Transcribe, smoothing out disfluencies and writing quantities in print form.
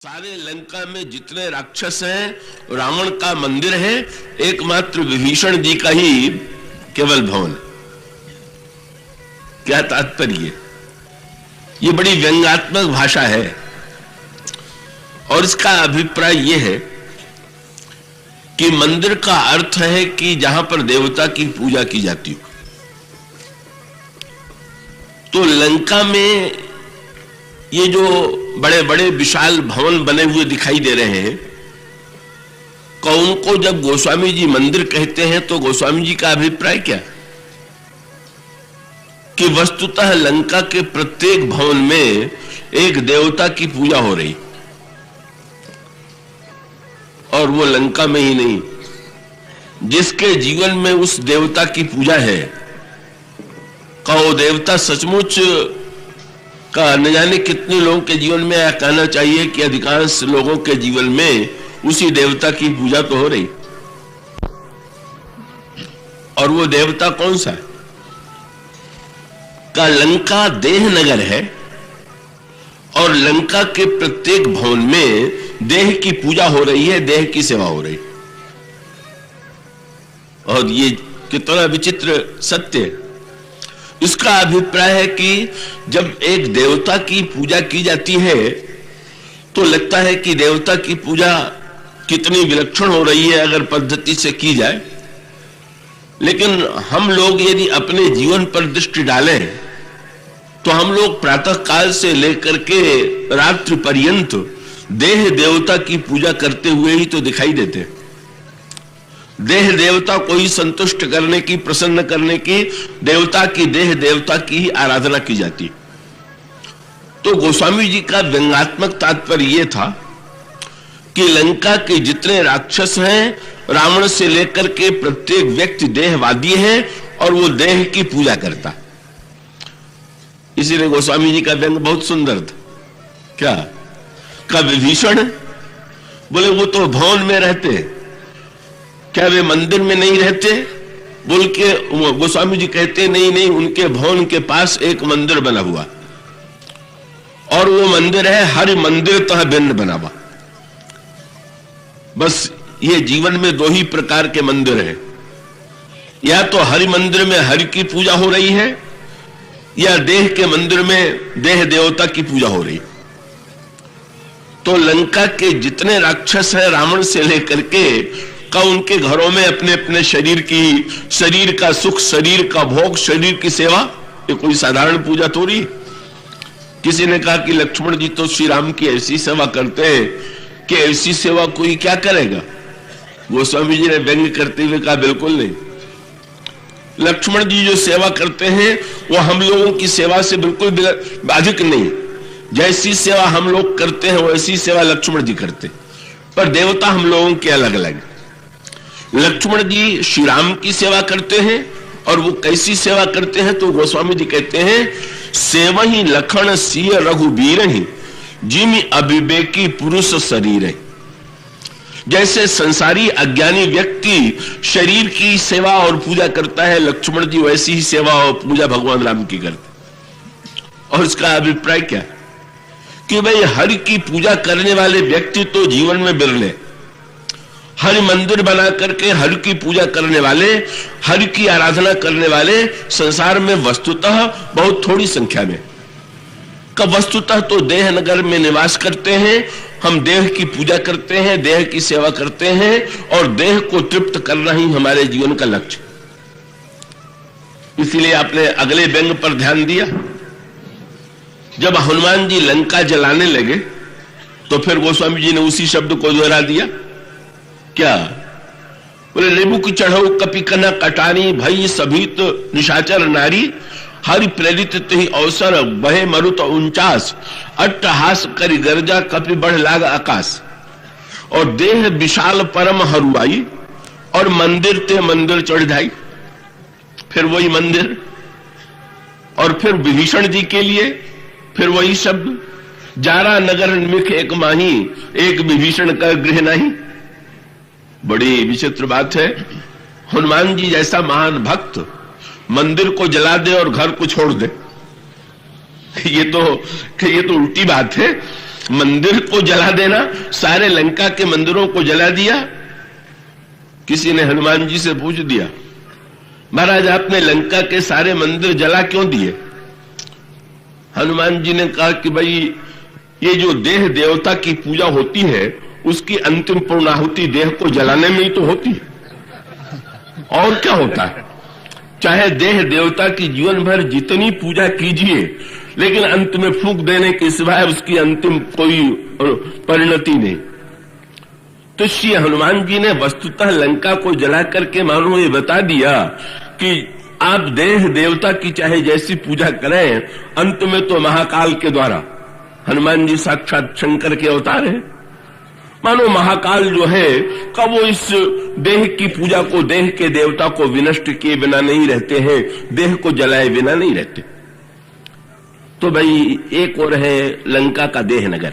सारे लंका में जितने राक्षस हैं, रावण का मंदिर है, एकमात्र विभीषण जी का ही केवल भवन। क्या तात्पर्य? ये बड़ी व्यंग्यात्मक भाषा है और इसका अभिप्राय यह है कि मंदिर का अर्थ है कि जहां पर देवता की पूजा की जाती हो। तो लंका में ये जो बड़े बड़े विशाल भवन बने हुए दिखाई दे रहे हैं, कौन को जब गोस्वामी जी मंदिर कहते हैं तो गोस्वामी जी का अभिप्राय क्या कि वस्तुतः लंका के प्रत्येक भवन में एक देवता की पूजा हो रही, और वो लंका में ही नहीं, जिसके जीवन में उस देवता की पूजा है का वो देवता सचमुच का न जाने कितने लोगों के जीवन में, यह कहना चाहिए कि अधिकांश लोगों के जीवन में उसी देवता की पूजा तो हो रही। और वो देवता कौन सा है? का लंका देह नगर है और लंका के प्रत्येक भवन में देह की पूजा हो रही है, देह की सेवा हो रही। और ये कितना विचित्र सत्य है। इसका अभिप्राय है कि जब एक देवता की पूजा की जाती है तो लगता है कि देवता की पूजा कितनी विलक्षण हो रही है अगर पद्धति से की जाए। लेकिन हम लोग यदि अपने जीवन पर दृष्टि डालें तो हम लोग प्रातः काल से लेकर के रात्रि पर्यंत देह देवता की पूजा करते हुए ही तो दिखाई देते हैं। देह देवता को ही संतुष्ट करने की, प्रसन्न करने की, देवता की देह देवता की ही आराधना की जाती। तो गोस्वामी जी का व्यंग्यात्मक तात्पर्य यह था कि लंका के जितने राक्षस हैं, रावण से लेकर के प्रत्येक व्यक्ति देहवादी है और वो देह की पूजा करता। इसीलिए गोस्वामी जी का व्यंग बहुत सुंदर था। क्या का विभीषण बोले वो तो भवन में रहते, क्या वे मंदिर में नहीं रहते? बोल के गोस्वामी जी कहते नहीं नहीं, उनके भवन के पास एक मंदिर बना हुआ और वो मंदिर है हरि मंदिर तह भिन्न बना हुआ। बस ये जीवन में दो ही प्रकार के मंदिर हैं, या तो हरि मंदिर में हरि की पूजा हो रही है, या देह के मंदिर में देह देवता की पूजा हो रही। तो लंका के जितने राक्षस हैं, रावण से लेकर के का, उनके घरों में अपने अपने शरीर की, शरीर का सुख, शरीर का भोग, शरीर की सेवा, ये कोई साधारण पूजा थोड़ी। किसी ने कहा कि लक्ष्मण जी तो श्री राम की ऐसी सेवा करते हैं कि ऐसी सेवा कोई क्या करेगा। गोस्वामी जी ने व्यंग करते हुए कहा बिल्कुल नहीं, लक्ष्मण जी जो सेवा करते हैं वो हम लोगों की सेवा से बिल्कुल अधिक नहीं। जैसी सेवा हम लोग करते हैं वैसी सेवा लक्ष्मण जी करते, पर देवता हम लोगों के अलग अलग। लक्ष्मण जी श्री राम की सेवा करते हैं, और वो कैसी सेवा करते हैं तो गोस्वामी जी कहते हैं, सेवहि लखन सिय रघुबीर ही जिमि अविवेकी पुरुष शरीर है। जैसे संसारी अज्ञानी व्यक्ति शरीर की सेवा और पूजा करता है, लक्ष्मण जी वैसी ही सेवा और पूजा भगवान राम की करते। और इसका अभिप्राय क्या कि भाई हरि की पूजा करने वाले व्यक्ति तो जीवन में बिरले, हरि मंदिर बना करके हरि की पूजा करने वाले, हरि की आराधना करने वाले संसार में वस्तुतः बहुत थोड़ी संख्या में। कब वस्तुतः तो देह नगर में निवास करते हैं, हम देह की पूजा करते हैं, देह की सेवा करते हैं, और देह को तृप्त करना ही हमारे जीवन का लक्ष्य। इसीलिए आपने अगले व्यंग पर ध्यान दिया, जब हनुमान जी लंका जलाने लगे तो फिर गोस्वामी जी ने उसी शब्द को दोहरा दिया। क्या बोले, लेबू की चढ़ो कपि कना कटानी भई सभीत निशाचर नारी, हरि प्रेरित ही अवसर बहे मरुत 49, अट्टहास करि गर्जा कपि बढ़ लाग आकाश। और देह विशाल परम हरुआई, और मंदिर ते मंदिर चढ़ जाई। फिर वही मंदिर, और फिर विभीषण जी के लिए फिर वही शब्द, जारा नगर निमिख एक माही, एक विभीषण का गृह नहीं। बड़ी विचित्र बात है, हनुमान जी जैसा महान भक्त मंदिर को जला दे और घर को छोड़ दे, ये तो उल्टी बात है। मंदिर को जला देना, सारे लंका के मंदिरों को जला दिया। किसी ने हनुमान जी से पूछ दिया, महाराज आपने लंका के सारे मंदिर जला क्यों दिए? हनुमान जी ने कहा कि भाई ये जो देह देवता की पूजा होती है उसकी अंतिम पूर्णाहुति देह को जलाने में ही तो होती है, और क्या होता है? चाहे देह देवता की जीवन भर जितनी पूजा कीजिए, लेकिन अंत में फूंक देने के सिवाय उसकी अंतिम कोई परिणति नहीं। तो श्री हनुमान जी ने वस्तुतः लंका को जला करके मानो ये बता दिया कि आप देह देवता की चाहे जैसी पूजा करें, अंत में तो महाकाल के द्वारा, हनुमान जी साक्षात शंकर के अवतार हैं, मानो महाकाल जो है का वो इस देह की पूजा को, देह के देवता को विनष्ट किए बिना नहीं रहते हैं, देह को जलाए बिना नहीं रहते। तो भाई एक और है लंका का देह नगर।